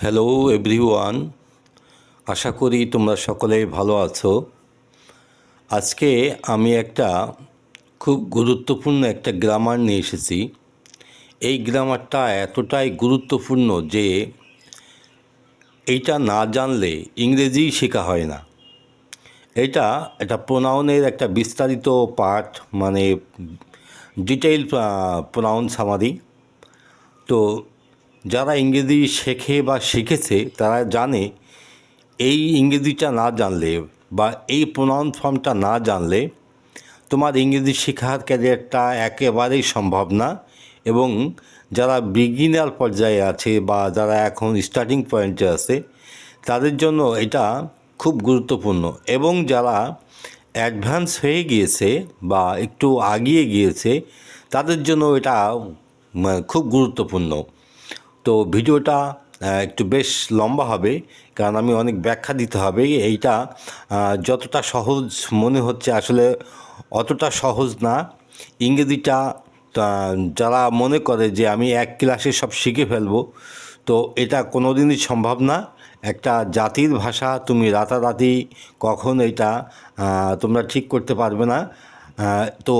Hello everyone, আশা করি তোমরা সকলে ভালো আছো। আজকে আমি একটা খুব গুরুত্বপূর্ণ একটা গ্রামার নিয়ে এসেছি। এই গ্রামারটা এতটাই গুরুত্বপূর্ণ যে এইটা না জানলে ইংরেজি শেখা হয় না। এটা প্রোনাউনের একটা বিস্তারিত পার্ট, মানে ডিটেইল প্রোনাউন সামারি। তো যারা ইংরেজি শেখে বা শিখেছে তারা জানে এই ইংরেজিটা না জানলে বা এই প্রোনাউন ফর্মটা না জানলে তোমার ইংরেজি শেখার ক্যারিয়ারটা একেবারেই সম্ভব না। এবং যারা বিগিনার পর্যায়ে আছে বা যারা এখন স্টার্টিং পয়েন্টে আছে তাদের জন্য এটা খুব গুরুত্বপূর্ণ, এবং যারা অ্যাডভান্স হয়ে গিয়েছে বা একটু আগিয়ে গিয়েছে তাদের জন্য এটা খুব গুরুত্বপূর্ণ। তো ভিডিওটা একটু বেশ লম্বা হবে, কারণ আমি অনেক ব্যাখ্যা দিতে হবে। এইটা যতটা সহজ মনে হচ্ছে আসলে অতটা সহজ না। ইংরেজিটা যারা মনে করে যে আমি এক ক্লাসে সব শিখে ফেলবো, তো এটা কোনো দিনই সম্ভব না। একটা জাতির ভাষা তুমি রাতারাতি কখন এটা তোমরা ঠিক করতে পারবে না। তো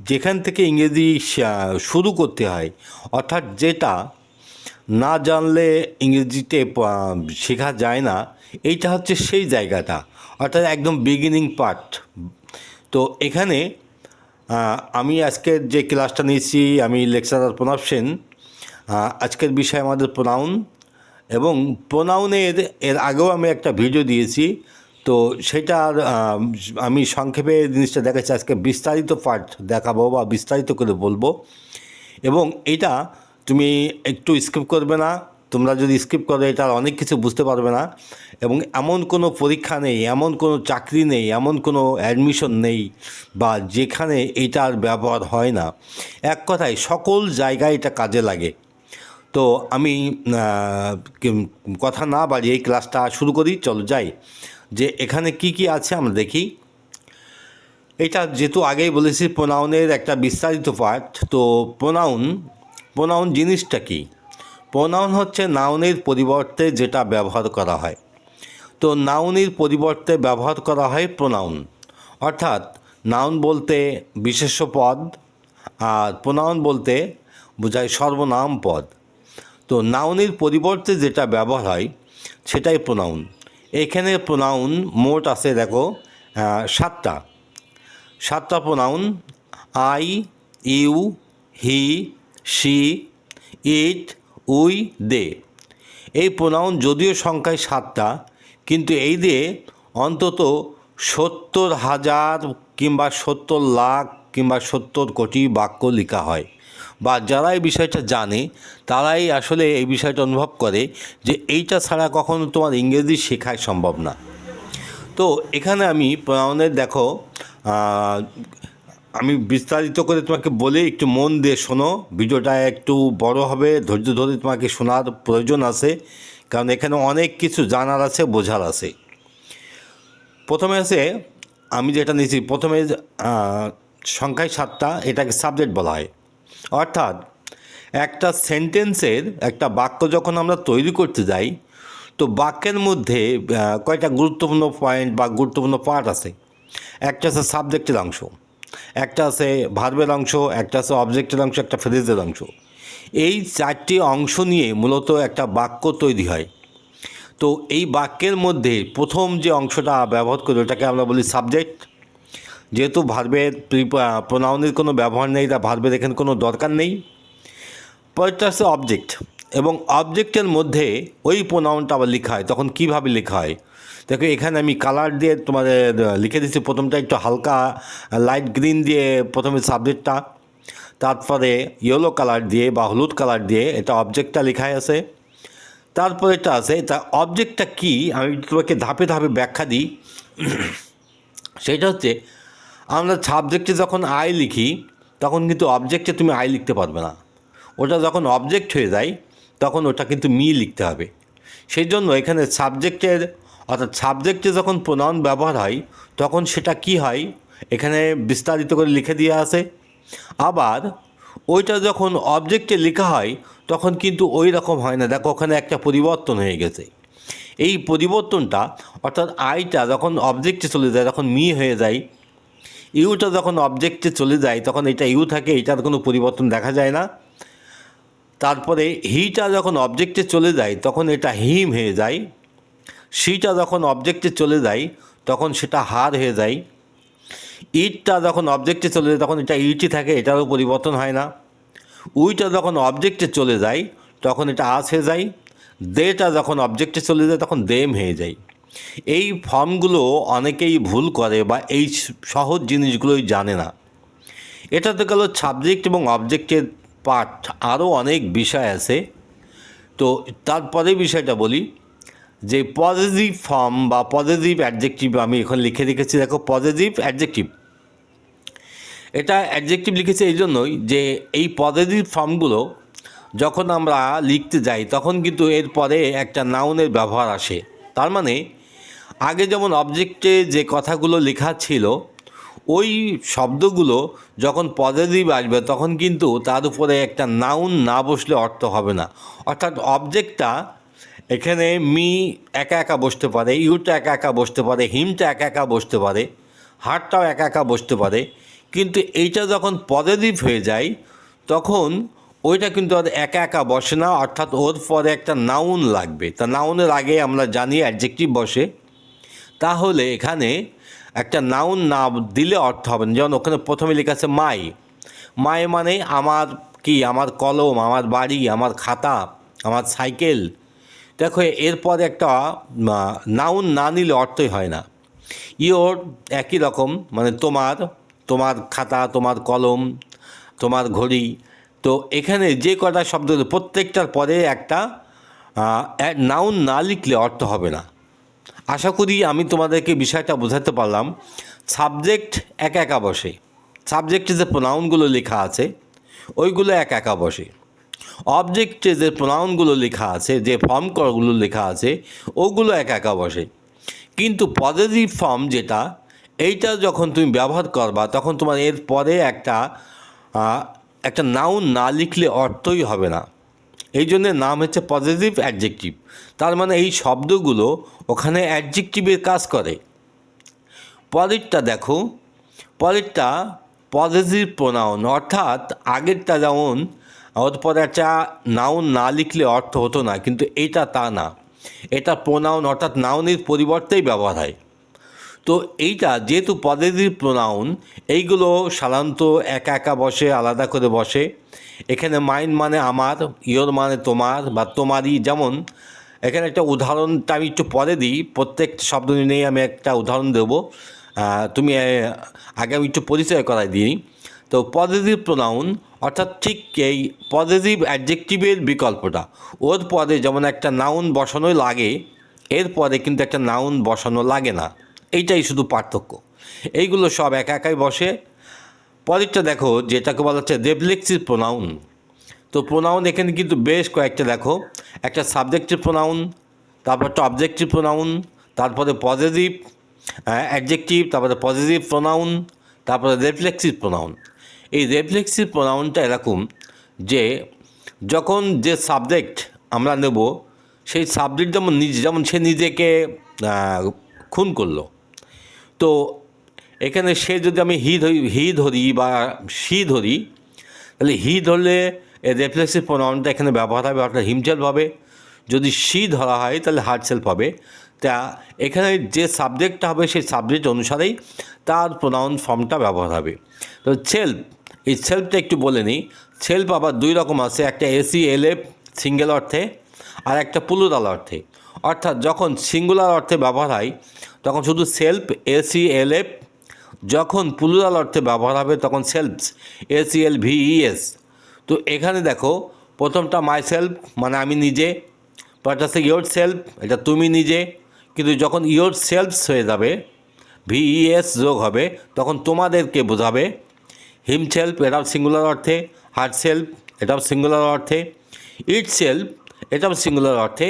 যেখান থেকে ইংরেজি শুরু করতে হয়, অর্থাৎ যেটা না জানলে ইংরেজিতে শেখা যায় না, এইটা হচ্ছে সেই জায়গাটা, অর্থাৎ একদম বিগিনিং পার্ট। তো এখানে আমি আজকের যে ক্লাসটা নিয়েছি, আমি লেকচারার প্রণব সেন। আজকের বিষয় আমাদের প্রোনাউন, এবং প্রোনাউনের এর আগেও আমি একটা ভিডিও দিয়েছি। তো সেটার আমি সংক্ষেপে জিনিসটা দেখাচ্ছি, আজকে বিস্তারিত পার্ট দেখাবো বা বিস্তারিত করে বলবো। এবং এটা তুমি একটু স্কিপ করবে না। তোমরা যদি স্কিপ করো এটার অনেক কিছু বুঝতে পারবে না। এবং এমন কোনো পরীক্ষা নেই, এমন কোনো চাকরি নেই, এমন কোনো অ্যাডমিশন নেই বা যেখানে এটার ব্যবহার হয় না। এক কথায় সকল জায়গায় এটা কাজে লাগে। তো আমি কথা না বাড়িয়ে এই ক্লাসটা শুরু করি, চলো যাই যে এখানে কি কি আছে আমরা দেখি। এটা যেহেতু আগেই বলেছি প্রোনাউনের একটা বিস্তারিত পার্ট। তো প্রোনাউন জিনিসটা কি? প্রোনাউন হচ্ছে নাউনের পরিবর্তে যেটা ব্যবহার করা হয়। তো নাউনের পরিবর্তে ব্যবহার করা হয় প্রোনাউন, অর্থাৎ নাউন বলতে বিশেষ্য পদ, আর প্রোনাউন বলতে বোঝায় সর্বনাম পদ। তো নাউনের পরিবর্তে যেটা ব্যবহার হয় সেটাই প্রোনাউন। এখানে প্রোনাউন মোট আছে দেখো সাতটা pronoun: I, you, he, she, it, we, they. এই প্রোনাউন যদিও সংখ্যায় 7টা, কিন্তু এই দিয়ে অন্তত 70,000 কিংবা 70 লাখ কিংবা 70 কোটি বাক্য লেখা হয়। বা যারা এই বিষয়টা জানে তারাই আসলে এই বিষয়টা অনুভব করে যে এইটা ছাড়া কখনো তোমার ইংরেজি শেখাই সম্ভব না। তো এখানে আমি প্রোনাউনের দেখো আমি বিস্তারিত করে তোমাকে বলে একটু মন দিয়ে শোনো। ভিডিওটা একটু বড় হবে, ধৈর্য ধরে তোমাকে শোনার প্রয়োজন আছে, কারণ এখানে অনেক কিছু জানার আছে, বোঝার আছে। প্রথমে আছে, আমি যেটা নিয়েছি প্রথমে সংখ্যায় 7টা, এটাকে সাবজেক্ট বলা হয়। অর্থাৎ একটা সেন্টেন্সের একটা বাক্য যখন আমরা তৈরি করতে যাই, তো বাক্যের মধ্যে কয়টা গুরুত্বপূর্ণ পয়েন্ট বা গুরুত্বপূর্ণ পার্ট আছে। একটা আছে সাবজেক্টের অংশ, একটা আছে ভার্বের অংশ, একটা আছে অবজেক্টের অংশ, একটা ফ্রেজের অংশ। এই 4টি অংশ নিয়ে মূলত একটা বাক্য তৈরি হয়। তো এই বাক্যের মধ্যে প্রথম যে অংশটা ব্যবহার করি ওটাকে আমরা বলি সাবজেক্ট। যেহেতু ভার্বের প্রোনাউনের কোনো ব্যবহার নেই, তা ভার্বের এখানে কোনো দরকার নেই। পরেরটা আছে অবজেক্ট, এবং অবজেক্টের মধ্যে ওই প্রোনাউনটা আবার লেখা হয়। তখন কীভাবে লেখা হয় দেখো, এখানে আমি কালার দিয়ে তোমাদের লিখে দিচ্ছি। প্রথমটা একটু হালকা লাইট গ্রিন দিয়ে প্রথমে সাবজেক্টটা, তারপরে ইয়েলো কালার দিয়ে বা হলুদ কালার দিয়ে এটা অবজেক্টটা লেখা আছে। তারপরে এটা আছে, তা অবজেক্টটা কি আমি তোমাকে ধাপে ধাপে ব্যাখ্যা দিই। সেটা হচ্ছে, আমরা সাবজেক্টে যখন আই লিখি তখন কিন্তু অবজেক্টে তুমি আই লিখতে পারবে না। ওটা যখন অবজেক্ট হয়ে যায় তখন ওটা কিন্তু মি লিখতে হবে। সেই জন্য এখানে সাবজেক্টের, অর্থাৎ সাবজেক্টে যখন প্রোনাউন ব্যবহার হয় তখন সেটা কি হয় এখানে বিস্তারিত করে লিখে দেওয়া আছে। আবার ওইটা যখন অবজেক্টে লেখা হয় তখন কিন্তু ওই রকম হয় না। দেখো ওখানে একটা পরিবর্তন হয়ে গেছে। এই পরিবর্তনটা অর্থাৎ আইটা যখন অবজেক্টে চলে যায় তখন মি হয়ে যায়, ইউটা যখন অবজেক্টে চলে যায় তখন এটা ইউ থাকে, এটার কোনো পরিবর্তন দেখা যায় না। তারপরে হিটা যখন অবজেক্টে চলে যায় তখন এটা হিম হয়ে যায়, সিটা যখন অবজেক্টে চলে যায় তখন সেটা হার হয়ে যায়, ইটটা যখন অবজেক্টে চলে যায় তখন এটা ইটি থাকে, এটারও পরিবর্তন হয় না। উইটা যখন অবজেক্টে চলে যায় তখন এটা আস হয়ে যায়, দেটা যখন অবজেক্টে চলে যায় তখন দেম হয়ে যায়। এই ফর্মগুলো অনেকেই ভুল করে বা এই সহজ জিনিসগুলোই জানে না। এটাতে গেল সাবজেক্ট এবং অবজেক্টের পার্ট, আরও অনেক বিষয় আছে। তো তারপরে বিষয়টা বলি যে পজিটিভ ফর্ম বা পজিটিভ অ্যাডজেক্টিভ আমি এখন লিখে রেখেছি। দেখো পজিটিভ অ্যাডজেক্টিভ, এটা অ্যাডজেক্টিভ লিখেছি এই জন্যই যে এই পজিটিভ ফর্মগুলো যখন আমরা লিখতে যাই তখন কিন্তু এর পরে একটা নাউনের ব্যবহার আসে। তার মানে আগে যেমন অবজেক্টে যে কথাগুলো লেখা ছিল ওই শব্দগুলো যখন পজিটিভ আসবে তখন কিন্তু তার উপরে একটা নাউন না বসলে অর্থ হবে না। অর্থাৎ অবজেক্টটা এখানে মি একা একা বসতে পারে, ইউটা একা একা বসতে পারে, হিমটা একা একা বসতে পারে, হারটাও একা একা বসতে পারে, কিন্তু এইটা যখন পজিটিভ হয়ে যায় তখন ওইটা কিন্তু আর একা একা বসে না, অর্থাৎ ওর পরে একটা নাউন লাগবে। তা নাউনের আগে আমরা জানি অ্যাডজেক্টিভ বসে, তাহলে এখানে একটা নাউন না দিলে অর্থ হবে না। যেমন ওখানে প্রথমে লেখা আছে মাই, মাই মানে আমার কি, আমার কলম, আমার বাড়ি, আমার খাতা, আমার সাইকেল। দেখো এরপর একটা নাউন না নিলে অর্থই হয় না। ইওর একই রকম, মানে তোমার, তোমার খাতা, তোমার কলম, তোমার ঘড়ি। তো এখানে যে কটা শব্দ প্রত্যেকটার পরে একটা নাউন না লিখলে অর্থ হবে না। আশা করি আমি তোমাদেরকে বিষয়টা বোঝাতে পারলাম। সাবজেক্ট একা একা বসে, সাবজেক্টে যে প্রোনাউনগুলো লেখা আছে ওইগুলো একা একা বসে, অবজেক্টে যে প্রোনাউনগুলো লেখা আছে, যে ফর্ম করগুলো লেখা আছে ওগুলো একা একা বসে। কিন্তু পজিটিভ ফর্ম যেটা, এইটা যখন তুমি ব্যবহার করবা তখন তোমার এর পরে একটা নাউন না লিখলে অর্থই হবে না। এই জন্যে নাম হচ্ছে পজিটিভ অ্যাডজেক্টিভ। তার মানে এই শব্দগুলো ওখানে অ্যাডজেক্টিভের কাজ করে। পরেরটা দেখো, পরেরটা পজিটিভ প্রোনাউন, অর্থাৎ আগেরটা যেমন ওর পরে একটা নাউন না লিখলে অর্থ হতো না, কিন্তু এইটা তা না, এটা প্রোনাউন অর্থাৎ নাউনের পরিবর্তেই ব্যবহার হয়। তো এইটা যেহেতু পজিটিভ প্রোনাউন, এইগুলো সাধারণত একা একা বসে, আলাদা করে বসে। এখানে মাইন মানে আমার, ইয়োর মানে তোমার বা তোমারই। যেমন এখানে একটা উদাহরণটা আমি একটু পরে দিই, প্রত্যেক শব্দ নিয়েই আমি একটা উদাহরণ দেবো। তুমি আগে আমি একটু পরিচয় করাই দিই। তো পজিটিভ প্রোনাউন অর্থাৎ ঠিক এই পজিটিভ অ্যাডজেক্টিভের বিকল্পটা, ওর পরে যেমন একটা নাউন বসানো লাগে, এর পরে কিন্তু একটা নাউন বসানো লাগে না। এইটাই শুধু পার্থক্য। এইগুলো সব একা একাই বসে। পরেরটা দেখো যেটাকে বলা হচ্ছে রেফ্লেক্সিভ প্রোনাউন। তো প্রোনাউন এখানে কিন্তু বেশ কয়েকটা দেখো, একটা সাবজেক্টিভ প্রোনাউন, তারপর একটা অবজেক্টিভ প্রোনাউন, তারপরে পজিটিভ অ্যাডজেক্টিভ, তারপরে পজিটিভ প্রোনাউন, তারপরে রেফ্লেক্সিভ প্রোনাউন। এই রেফ্লেক্সিভ প্রোনাউনটা এরকম যে যখন যে সাবজেক্ট আমরা নেব সেই সাবজেক্ট যেমন সে নিজেকে খুন করলো, তো এখানে সে যদি আমি হি ধরি বা সি ধরি, তাহলে হি ধরলে রেফ্লেক্সিভ প্রোনাউনটা এখানে ব্যবহার হবে, অর্থাৎ হিমসেলফ হবে। যদি সি ধরা হয় তাহলে হার্ড সেলফ হবে। তা এখানে যে সাবজেক্টটা হবে সেই সাবজেক্ট অনুসারেই তার প্রোনাউন ফর্মটা ব্যবহার হবে। তো সেলফ, এই সেলফটা একটু বলে নিই। সেলফ আবার দুই রকম আছে, একটা SELF সিঙ্গেল অর্থে আর একটা প্লুরাল অর্থে। অর্থাৎ যখন সিঙ্গুলার অর্থে ব্যবহার হয় তখন শুধু সেলফ SELF, যখন প্লুরাল অর্থে ব্যবহার হবে তখন সেলফস SELVES। তো এখানে দেখো প্রথমটা মাই সেলফ মানে আমি নিজে, পরটা হচ্ছে ইয়োর সেলফ, এটা তুমি নিজে। কিন্তু যখন ইয়োর সেলফস হয়ে যাবে, VES যোগ হবে, তখন তোমাদেরকে বোঝাবে। হিমসেলফ এটাও সিঙ্গুলার অর্থে, হার সেলফ এটাও সিঙ্গুলার অর্থে, ইট সেলফ এটাও সিঙ্গুলার অর্থে,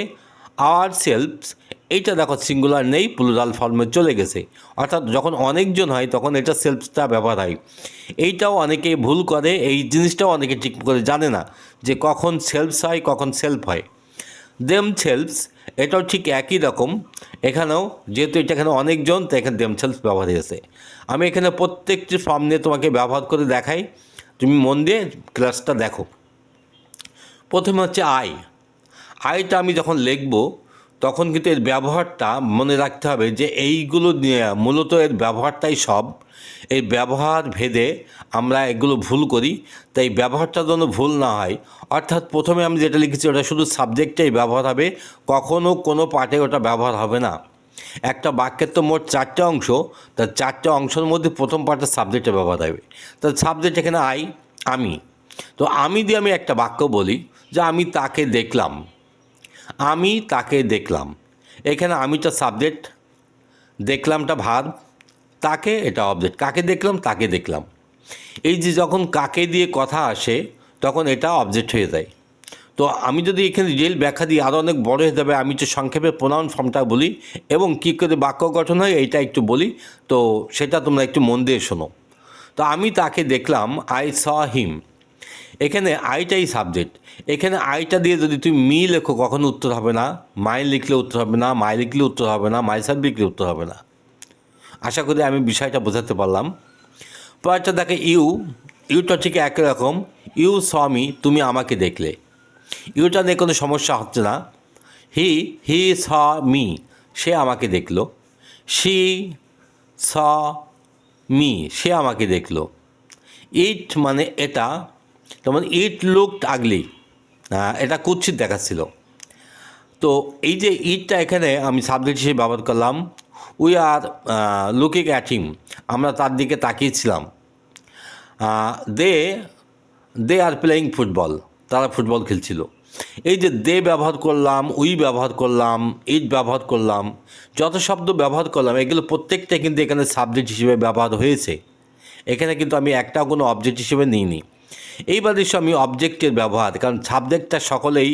আওয়ার সেলফস এইটা দেখো সিঙ্গুলার নেই, প্লুরাল ফর্মে চলে গেছে। অর্থাৎ যখন অনেকজন হয় তখন এটা সেলফসটা ব্যবহার হয়। এইটাও অনেকে ভুল করে, এই জিনিসটাও অনেকে ঠিক করে জানে না যে কখন সেলফস হয় কখন সেলফ হয়। দেম সেলফস এটাও ঠিক একই রকম, এখানেও যেহেতু এটা এখানে অনেকজন তো এখানে দেম সেলফস ব্যবহার হয়েছে। আমি এখানে প্রত্যেকটি ফর্ম নিয়ে তোমাকে ব্যবহার করে দেখাই, তুমি মন দিয়ে ক্লাসটা দেখো। প্রথমে হচ্ছে আইটা আমি যখন লিখব তখন কিন্তু এর ব্যবহারটা মনে রাখতে হবে যে এইগুলো নিয়ে মূলত এর ব্যবহারটাই সব। এই ব্যবহার ভেদে আমরা এগুলো ভুল করি, তাই ব্যবহারটা যেন ভুল না হয়। অর্থাৎ প্রথমে আমি যেটা লিখেছি ওটা শুধু সাবজেক্টেই ব্যবহার হবে, কখনও কোনো পার্টে ওটা ব্যবহার হবে না। একটা বাক্যের তো মোট 4টে অংশ, তার 4টে অংশের মধ্যে প্রথম পার্টের সাবজেক্টে ব্যবহার হবে। তার সাবজেক্ট এখানে আমি। তো আমি দিয়ে আমি একটা বাক্য বলি যে আমি তাকে দেখলাম, আমি তাকে দেখলাম। এখানে আমিটা সাবজেক্ট, দেখলামটা ভার্ব, তাকে এটা অবজেক্ট। কাকে দেখলাম, তাকে দেখলাম। এই যে যখন কাকে দিয়ে কথা আসে তখন এটা অবজেক্ট হয়ে যায়। তো আমি যদি এখানে রিয়েল ব্যাখ্যা দিই আরও অনেক বড় হয়ে যাবে, আমি তো সংক্ষেপে প্রোনাউন ফর্মটা বলি এবং কী করে বাক্য গঠন হয় এইটা একটু বলি, তো সেটা তোমরা একটু মন দিয়ে শোনো। তো আমি তাকে দেখলাম, আই স হিম। এখানে আইটাই সাবজেক্ট। এখানে আইটা দিয়ে যদি তুমি মি লেখো কখনো উত্তর হবে না, মাই লিখলে উত্তর হবে না, মাই লিখলে উত্তর হবে না, মাইসেলফ লিখলে উত্তর হবে না। আশা করি আমি বিষয়টা বোঝাতে পারলাম। পরেরটা দেখে ইউটা ঠিক একই রকম। ইউ স মি, তুমি আমাকে দেখলে। ইউটা নিয়ে কোনো সমস্যা হচ্ছে না। হি স মি, সে আমাকে দেখলো। শি স মি, সে আমাকে দেখলো। ইট মানে এটা, যেমন ইট লুকড আগলি, এটা কুৎসিত দেখাচ্ছিল। তো এই যে ইটটা এখানে আমি সাবজেক্ট হিসেবে ব্যবহার করলাম। We are looking at him, আমরা তার দিকে তাকিয়েছিলাম। দে দে আর প্লেয়িং ফুটবল, তারা ফুটবল খেলছিল। এই যে দে ব্যবহার করলাম, উই ব্যবহার করলাম, ইট ব্যবহার করলাম, যত শব্দ ব্যবহার করলাম এগুলো প্রত্যেকটা কিন্তু এখানে সাবজেক্ট হিসেবে ব্যবহার হয়েছে। এখানে কিন্তু আমি একটাও কোনো অবজেক্ট হিসেবে নিইনি। এইবার এসে আমি অবজেক্টের ব্যবহার, কারণ সাবজেক্টটা সকলেই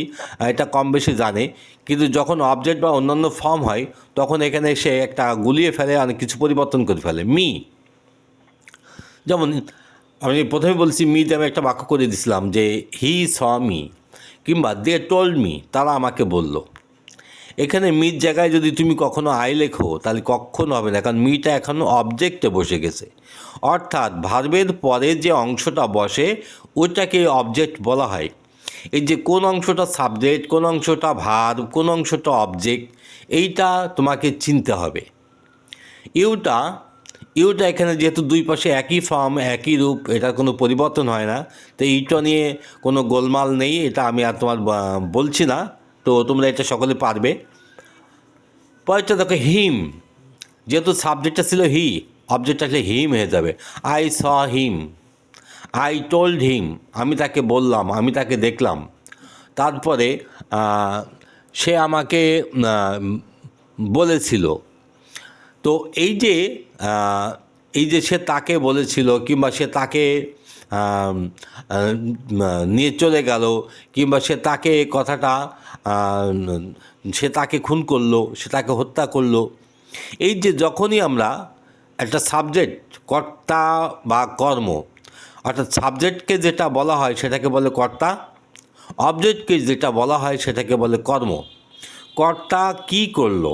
এটা কম বেশি জানে, কিন্তু যখন অবজেক্ট বা অন্যান্য ফর্ম হয় তখন এখানে এসে একটা গুলিয়ে ফেলে, অনেক কিছু পরিবর্তন করে ফেলে। যেমন আমি প্রথমে বলছি মিতে আমি একটা বাক্য করে দিছিলাম যে হি স মি, কিংবা দে টোল্ড মি, তারা আমাকে বলল। এখানে মির জায়গায় যদি তুমি কখনো আই লেখো তাহলে কখনো হবে না, কারণ মিটা এখনও অবজেক্টে বসে গেছে। অর্থাৎ ভার্বের পরে যে অংশটা বসে ওইটাকে অবজেক্ট বলা হয়। এই যে কোন অংশটা সাবজেক্ট, কোন অংশটা ভার্ব, কোন অংশটা অবজেক্ট, এইটা তোমাকে চিনতে হবে। ইউটা এখানে যেহেতু দুই পাশে একই ফর্ম একই রূপ, এটার কোনো পরিবর্তন হয় না, তো এইটা নিয়ে কোনো গোলমাল নেই, এটা আমি আর তোমার বলছি না, তো তোমরা এটা সকলে পারবে। পরেরটা দেখো হিম, যেহেতু সাবজেক্টটা ছিল হি, অবজেক্টটা আসলে হিম হয়ে যাবে। I saw him, I told him, আমি তাকে বললাম, আমি তাকে দেখলাম। তারপরে সে আমাকে বলেছিল। তো এই যে সে তাকে বলেছিল, কিংবা সে তাকে নিয়ে চলে গেল, কিংবা সে তাকে কথাটা সে তাকে খুন করলো, সে তাকে হত্যা করলো। এই যে যখনই আমরা একটা সাবজেক্ট, কর্তা বা কর্ম, অর্থাৎ সাবজেক্টকে যেটা বলা হয় সেটাকে বলে কর্তা, অবজেক্টকে যেটা বলা হয় সেটাকে বলে কর্ম। কর্তা কী করলো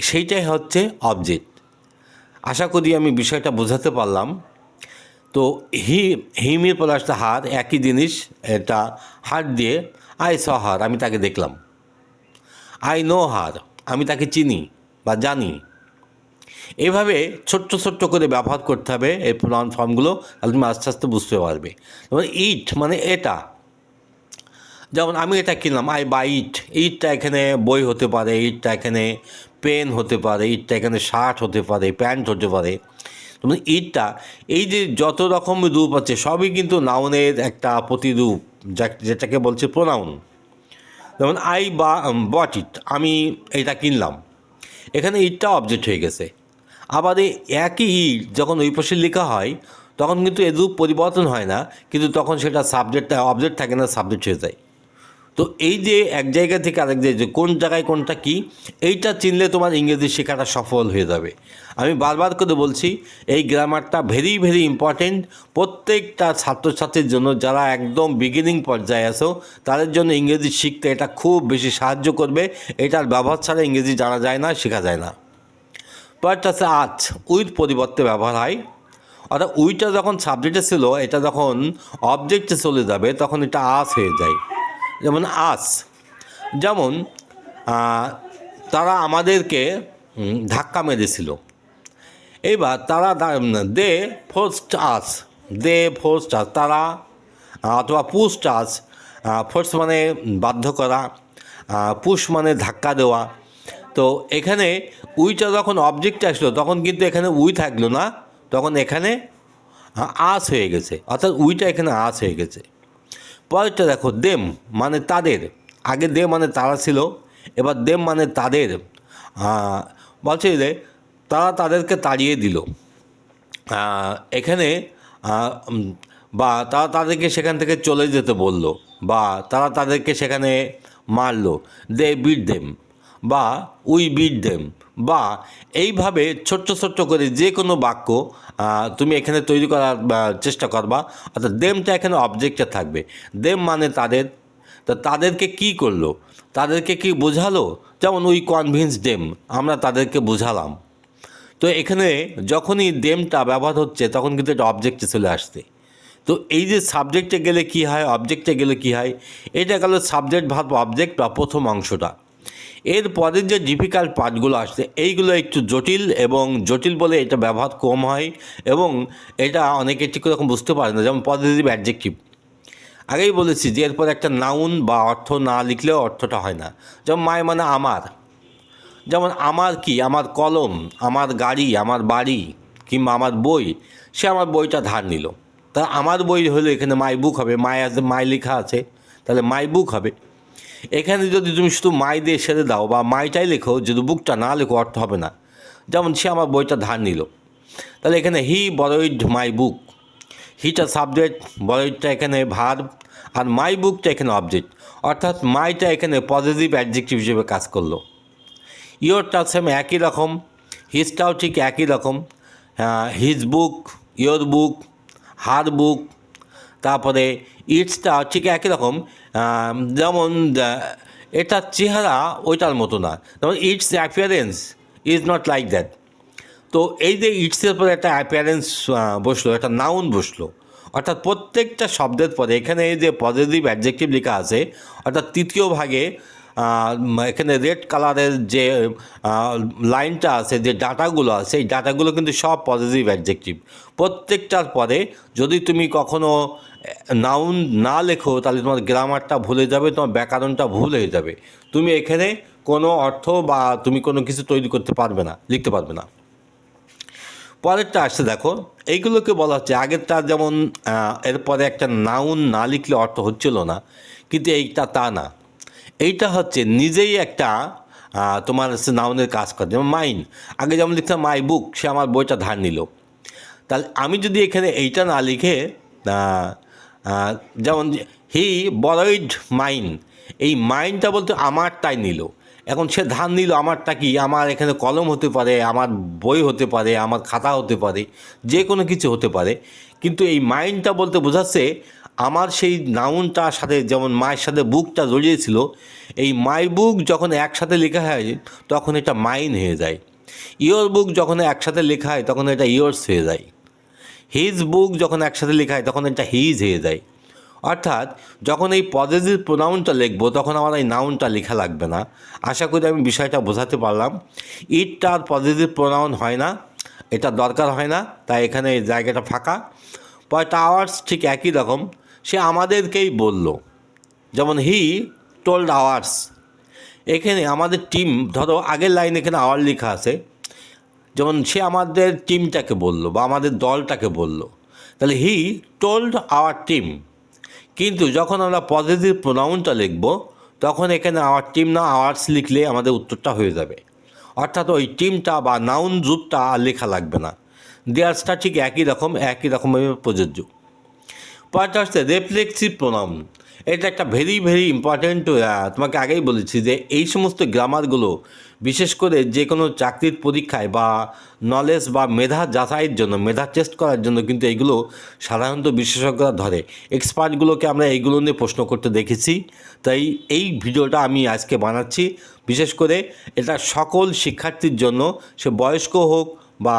সেইটাই হচ্ছে অবজেক্ট। আশা করি আমি বিষয়টা বোঝাতে পারলাম। তো হিমের পরে আসতে হার, একই জিনিস, এটা হার দিয়ে আই স হার, আমি তাকে দেখলাম। আই নো হার, আমি তাকে চিনি বা জানি। এভাবে ছোট্ট ছোট্ট করে ব্যবহার করতে হবে এই প্রোনাউন ফর্মগুলো, তাহলে তুমি আস্তে আস্তে বুঝতে পারবে। যেমন ইট মানে এটা, যেমন আমি এটা কিনলাম, আই বাই ইট। ইটটা এখানে বই হতে পারে, ইটটা এখানে পেন হতে পারে, ইটটা এখানে শার্ট হতে পারে, প্যান্ট হতে পারে। যেমন ইটটা, এই যে যত রকম রূপ আছে সবই কিন্তু নাউনের একটা প্রতিরূপ, যেটাকে বলছে প্রোনাউন। যেমন আই বট ইট, আমি এটা কিনলাম, এখানে ইটটা অবজেক্ট হয়ে গেছে। আবার এই একই ইট যখন ওই পাশে লেখা হয় তখন কিন্তু এর রূপ পরিবর্তন হয় না, কিন্তু তখন সেটা সাবজেক্ট অবজেক্ট থাকে না, সাবজেক্ট হয়ে যায়। তো এই যে এক জায়গা থেকে আরেক জায়গায় যে কোন জায়গায় কোনটা কি, এইটা চিনলে তোমার ইংরেজি শেখাটা সফল হয়ে যাবে। আমি বারবার করে বলছি, এই গ্রামারটা ভেরি ভেরি ইম্পর্টেন্ট প্রত্যেকটা ছাত্রছাত্রীর জন্য, যারা একদম বিগিনিং পর্যায়ে আছো তাদের জন্য ইংরেজি শিখতে এটা খুব বেশি সাহায্য করবে। এটার ব্যবহার ছাড়া ইংরেজি জানা যায় না, শেখা যায় না। পরেরটা আছে আজ, উইথ পরিবর্তে ব্যবহার হয়। অর্থাৎ উইটা যখন সাবজেক্টে ছিল, এটা যখন অবজেক্টে চলে যাবে তখন এটা আস হয়ে যায়। যেমন আস, যেমন তারা আমাদেরকে ধাক্কা মেরেছিল। এইবার তারা দে ফোর্সড আস, দে ফোর্সড আস, তারা অথবা পুশড আস। ফোর্স মানে বাধ্য করা, পুশ মানে ধাক্কা দেওয়া। তো এখানে উইটা যখন অবজেক্টে আসলো তখন কিন্তু এখানে উই থাকলো না, তখন এখানে আস হয়ে গেছে, অর্থাৎ উইটা এখানে আস হয়ে গেছে। পরেরটা দেখো, দেম মানে তাদের। আগে দে মানে তারা ছিল, এবার দেম মানে তাদের। বলছে যে তারা তাদেরকে তাড়িয়ে দিল। এখানে বা তারা তাদেরকে সেখান থেকে চলে যেতে বলল, বা তারা তাদেরকে সেখানে মারলো, দে বিট দেম, বা উই বিট দেম। বা এইভাবে ছোট্ট ছোট্ট করে যে কোনো বাক্য তুমি এখানে তৈরি করার চেষ্টা করবা। অর্থাৎ দেমটা এখানে অবজেক্টে থাকবে। দেম মানে তাদের, তা তাদেরকে কি করলো, তাদেরকে কি বোঝালো। যেমন উই কনভিন্স দেম, আমরা তাদেরকে বোঝালাম। তো এখানে যখনই দেমটা ব্যবহার হচ্ছে তখন কিন্তু এটা অবজেক্টে চলে আসছে। তো এই যে সাবজেক্টে গেলে কি হয়, অবজেক্টে গেলে কি হয়, এটা গেল সাবজেক্ট ভার্ব অবজেক্ট বা প্রথম অংশটা। এর পরের যে ডিফিকাল্ট পার্টগুলো আসছে এইগুলো একটু জটিল, এবং জটিল বলে এটা ব্যবহার কম হয়, এবং এটা অনেকে ঠিক রকম বুঝতে পারে না। যেমন পজিটিভ অ্যাডজেক্টিভ, আগেই বলেছি যে এরপর একটা নাউন বা অর্থ না লিখলেও অর্থটা হয় না। যেমন মাই মানে আমার, যেমন আমার কি, আমার কলম, আমার গাড়ি, আমার বাড়ি, কিংবা আমার বই, সে আমার বইটা ধার নিল। তা আমার বই হলে এখানে মাই বুক হবে, মাই আছে, মাই লেখা আছে, তাহলে মাই বুক হবে। এখানে যদি তুমি শুধু মাই দিয়ে সেরে দাও বা মাইটাই লেখো, যদি বুকটা না লেখো অর্থ হবে না। যেমন সে আমার বইটা ধার নিল, তাহলে এখানে হি বরোইড মাই বুক, হিটা সাবজেক্ট, বরোইডটা এখানে ভার্ব, আর মাই বুকটা এখানে অবজেক্ট। অর্থাৎ মাইটা এখানে পজিটিভ অ্যাডজেক্টিভ হিসেবে কাজ করলো। ইয়োরটা সেম একই রকম, হিজটাও ঠিক একই রকম, হিজ বুক, ইয়োর বুক, হার বুক। তারপরে ইটসটা ঠিক একই রকম, যেমন এটার চেহারা ওইটার মতো না, যেমন it's appearance is not like that. তো এই যে ইটসের পরে একটা অ্যাপিয়ারেন্স বসলো, একটা নাউন বসলো। অর্থাৎ প্রত্যেকটা শব্দের পরে এখানে এই যে পজিটিভ অ্যাডজেক্টিভ লেখা আছে, অর্থাৎ তৃতীয় ভাগে এখানে রেড কালারের যে লাইনটা আছে, যে ডাটাগুলো আছে, এই ডাটাগুলো কিন্তু সব পজিটিভ অ্যাডজেক্টিভ। প্রত্যেকটার পরে যদি তুমি কখনো নাউন না লেখো তাহলে তোমার গ্রামারটা ভুলে যাবে, তোমার ব্যাকরণটা ভুল হয়ে যাবে। তুমি এখানে কোনো অর্থ বা তুমি কোনো কিছু তৈরি করতে পারবে না, লিখতে পারবে না। পরেরটা আসছে দেখো, এইগুলোকে বলা হচ্ছে আগেরটা যেমন এরপরে একটা নাউন না লিখলে অর্থ হচ্ছিল না, কিন্তু এইটা তা না। এইটা হচ্ছে নিজেই একটা তোমার হচ্ছে নাউনের কাজ করে। যেমন মাইন, আগে যেমন লিখতাম মাই বুক, সে আমার বইটা ধার নিল। তাহলে আমি যদি এখানে এইটা না লিখে যেমন হি বরয়েড মাইন, এই মাইনটা বলতে আমারটাই নিল। এখন সে ধার নিল, আমারটা কি, আমার এখানে কলম হতে পারে, আমার বই হতে পারে, আমার খাতা হতে পারে, যে কোনো কিছু হতে পারে। কিন্তু এই মাইনটা বলতে বোঝাচ্ছে আমার সেই নাউনটার সাথে, যেমন মায়ের সাথে বুকটা জড়িয়েছিল, এই মাই বুক যখন একসাথে লেখা হয় তখন এটা মাইন হয়ে যায়। ইয়োর বুক যখন একসাথে লেখা হয় তখন এটা ইয়োর্স হয়ে যায়। হিজ বুক যখন একসাথে লেখা হয় তখন এটা হিজ হয়ে যায়। অর্থাৎ যখন এই পজিটিভ প্রোনাউনটা লিখবো তখন আমার এই নাউনটা লেখা লাগবে না। আশা করি আমি বিষয়টা বোঝাতে পারলাম। ইটটা আর পজিটিভ প্রোনাউন হয় না, এটা দরকার হয় না, তাই এখানে এই জায়গাটা ফাঁকা। পরেরটা আওয়ার্স ঠিক একই রকম, সে আমাদেরকেই বলল। যেমন হি টোল্ড আওয়ার্স, এখানে আমাদের টিম, ধরো আগের লাইন এখানে আওয়ার লেখা আছে, যেমন সে আমাদের টিমটাকে বললো বা আমাদের দলটাকে বললো, তাহলে হি টোল্ড আওয়ার টিম। কিন্তু যখন আমরা পজিটিভ প্রোনাউনটা লিখব তখন এখানে আওয়ার টিম না আওয়ার্স লিখলে আমাদের উত্তরটা হয়ে যাবে। অর্থাৎ ওই টিমটা বা নাউন রূপটা আর লেখা লাগবে না। দেয়ার্সটা ঠিক একই রকমভাবে প্রযোজ্য। পরেরটা হচ্ছে রেফ্লেক্সিভ প্রোনাউন। এটা একটা ভেরি ভেরি ইম্পর্ট্যান্ট। তোমাকে আগেই বলেছি যে এই সমস্ত গ্রামারগুলো বিশেষ করে যে কোনো চাকরির পরীক্ষায় বা নলেজ বা মেধা যাচাইয়ের জন্য, মেধা টেস্ট করার জন্য কিন্তু এইগুলো সাধারণত বিশেষজ্ঞরা ধরে। এক্সপার্টগুলোকে আমরা এইগুলো নিয়ে প্রশ্ন করতে দেখেছি। তাই এই ভিডিওটা আমি আজকে বানাচ্ছি বিশেষ করে এটা সকল শিক্ষার্থীর জন্য, সে বয়স্ক হোক বা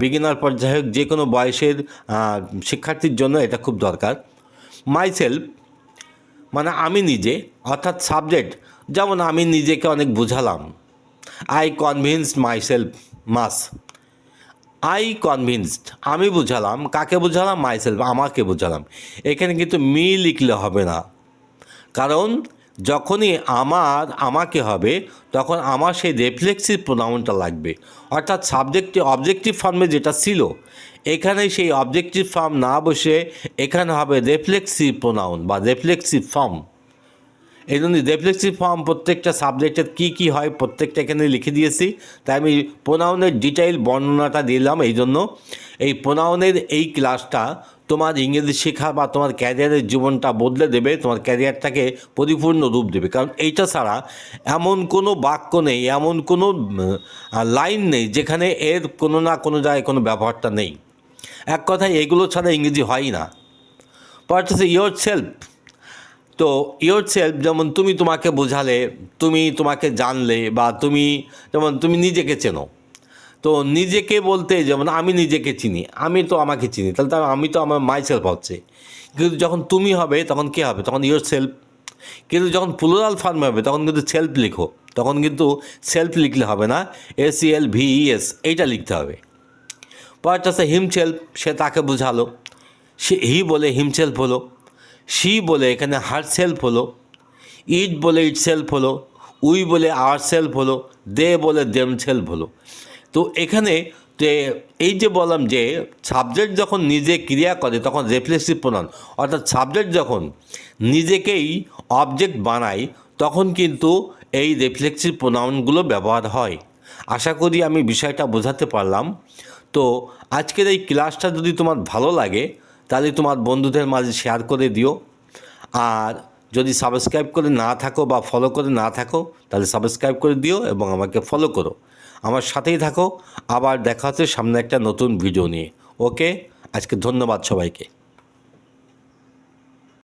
বিগিনার পর্যায়ে হোক, যে কোনো বয়সের শিক্ষার্থীর জন্য এটা খুব দরকার। মাইসেলফ মানে আমি নিজে, অর্থাৎ সাবজেক্ট। যেমন আমি নিজেকে অনেক বুঝালাম, I convinced myself much. I convinced আমি বুঝালাম, কাকে বুঝালাম? মাইসেলফ আমাকে বুঝালাম। এখানে কিন্তু মি লিখলে হবে না, কারণ যখনই আমাকে হবে তখন আমার সেই রেফ্লেক্সিভ প্রোনাউনটা লাগবে। অর্থাৎ সাবজেক্টে অবজেক্টিভ ফর্মে যেটা ছিল এখানে সেই অবজেক্টিভ ফর্ম না বসে এখানে হবে রেফ্লেক্সিভ প্রোনাউন বা রেফ্লেক্সিভ ফর্ম। এই জন্য রেফ্লেক্সিভ ফর্ম প্রত্যেকটা সাবজেক্টের কী কী হয় প্রত্যেকটা এখানে লিখে দিয়েছি। তাই আমি প্রোনাউনের ডিটেইল বর্ণনাটা দিলাম। এই জন্য এই প্রোনাউনের এই ক্লাসটা তোমার ইংরেজি শেখা বা তোমার ক্যারিয়ারের জীবনটা বদলে দেবে, তোমার ক্যারিয়ারটাকে পরিপূর্ণ রূপ দেবে। কারণ এইটা ছাড়া এমন কোনো বাক্য নেই, এমন কোনো লাইন নেই যেখানে এর কোনো না কোনো জায়গায় কোনো ব্যবহারটা নেই। এক কথায় এগুলো ছাড়া ইংরেজি হয়ই না। পরে হচ্ছে ইয়োর সেলফ। তো ইয়োর সেলফ যেমন তুমি তোমাকে বোঝালে, তুমি তোমাকে জানলে, বা তুমি যেমন তুমি নিজেকে চেনো। তো নিজেকে বলতে যেমন আমি নিজেকে চিনি, আমি তো আমাকে চিনি, তাহলে তো আমি তো আমার মাই সেলফ হচ্ছে। কিন্তু যখন তুমি হবে তখন কে হবে? তখন ইয়োর সেলফ। কিন্তু যখন প্লুরাল ফর্মে হবে তখন কিন্তু সেলফ লিখো, তখন কিন্তু সেলফ লিখলে হবে না, SELVES এইটা লিখতে হবে। পরেরটা হচ্ছে হিমসেলফ, সে তাকে বোঝালো, সে হি বলে হিমসেলফ হলো, শি বলে এখানে হার সেলফ হলো, ইট বলে ইট সেলফ হলো, উই বলে আওয়ার সেলফ হলো, দে বলে দেম সেলফ হলো। তো এখানে যে এই যে বললাম যে সাবজেক্ট যখন নিজে ক্রিয়া করে তখন রেফ্লেক্সিভ প্রোনাউন, অর্থাৎ সাবজেক্ট যখন নিজেকেই অবজেক্ট বানায় তখন কিন্তু এই রেফ্লেক্সিভ প্রোনাউনগুলো ব্যবহার হয়। আশা করি আমি বিষয়টা বোঝাতে পারলাম। তো আজকের এই ক্লাসটা যদি তোমার ভালো লাগে তাহলে তোমার বন্ধুদের মাঝে শেয়ার করে দিও। আর যদি সাবস্ক্রাইব করে না থাকো বা ফলো করে না থাকো তাহলে সাবস্ক্রাইব করে দিও এবং আমাকে ফলো করো, আমার সাথেই থাকো। আবার দেখা হচ্ছে সামনে একটা নতুন ভিডিও নিয়ে। ওকে, আজকে ধন্যবাদ সবাইকে।